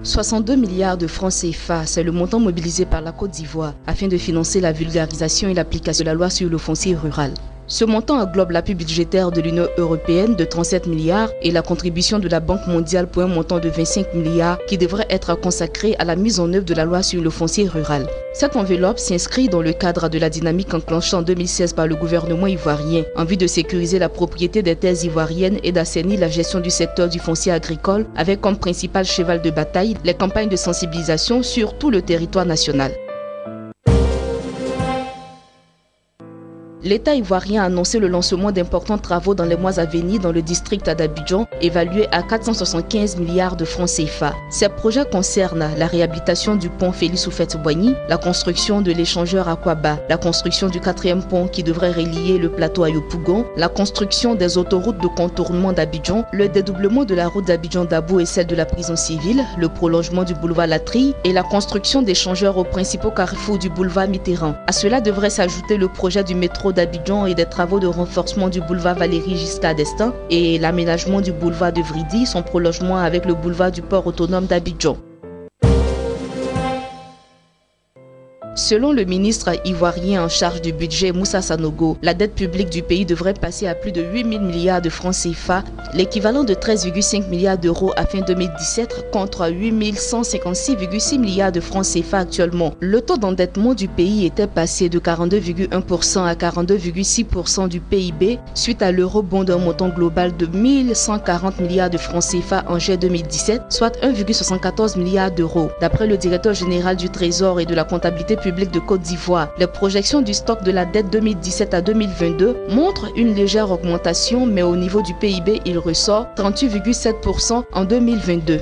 62 milliards de francs CFA, c'est le montant mobilisé par la Côte d'Ivoire afin de financer la vulgarisation et l'application de la loi sur le foncier rural. Ce montant englobe l'appui budgétaire de l'Union européenne de 37 milliards et la contribution de la Banque mondiale pour un montant de 25 milliards qui devrait être consacré à la mise en œuvre de la loi sur le foncier rural. Cette enveloppe s'inscrit dans le cadre de la dynamique enclenchée en 2016 par le gouvernement ivoirien en vue de sécuriser la propriété des terres ivoiriennes et d'assainir la gestion du secteur du foncier agricole avec comme principal cheval de bataille les campagnes de sensibilisation sur tout le territoire national. L'État ivoirien a annoncé le lancement d'importants travaux dans les mois à venir dans le district d'Abidjan, évalué à 475 milliards de francs CFA. Ces projets concernent la réhabilitation du pont Félix Houphouët-Boigny, la construction de l'échangeur Aquaba, la construction du 4e pont qui devrait relier le plateau à Yopougon, la construction des autoroutes de contournement d'Abidjan, le dédoublement de la route d'Abidjan-Dabo et celle de la prison civile, le prolongement du boulevard Latrille et la construction d'échangeurs aux principaux carrefours du boulevard Mitterrand. À cela devrait s'ajouter le projet du métro d'Abidjan et des travaux de renforcement du boulevard Valéry Giscard d'Estaing et l'aménagement du boulevard de Vridi, son prolongement avec le boulevard du port autonome d'Abidjan. Selon le ministre ivoirien en charge du budget Moussa Sanogo, la dette publique du pays devrait passer à plus de 8 000 milliards de francs CFA, l'équivalent de 13,5 milliards d'euros à fin 2017 contre 8 156,6 milliards de francs CFA actuellement. Le taux d'endettement du pays était passé de 42,1% à 42,6% du PIB suite à l'eurobond d'un montant global de 1 140 milliards de francs CFA en juillet 2017, soit 1,74 milliard d'euros. D'après le directeur général du Trésor et de la comptabilité publique de Côte d'Ivoire, les projections du stock de la dette 2017 à 2022 montrent une légère augmentation, mais au niveau du PIB, il ressort 38,7% en 2022.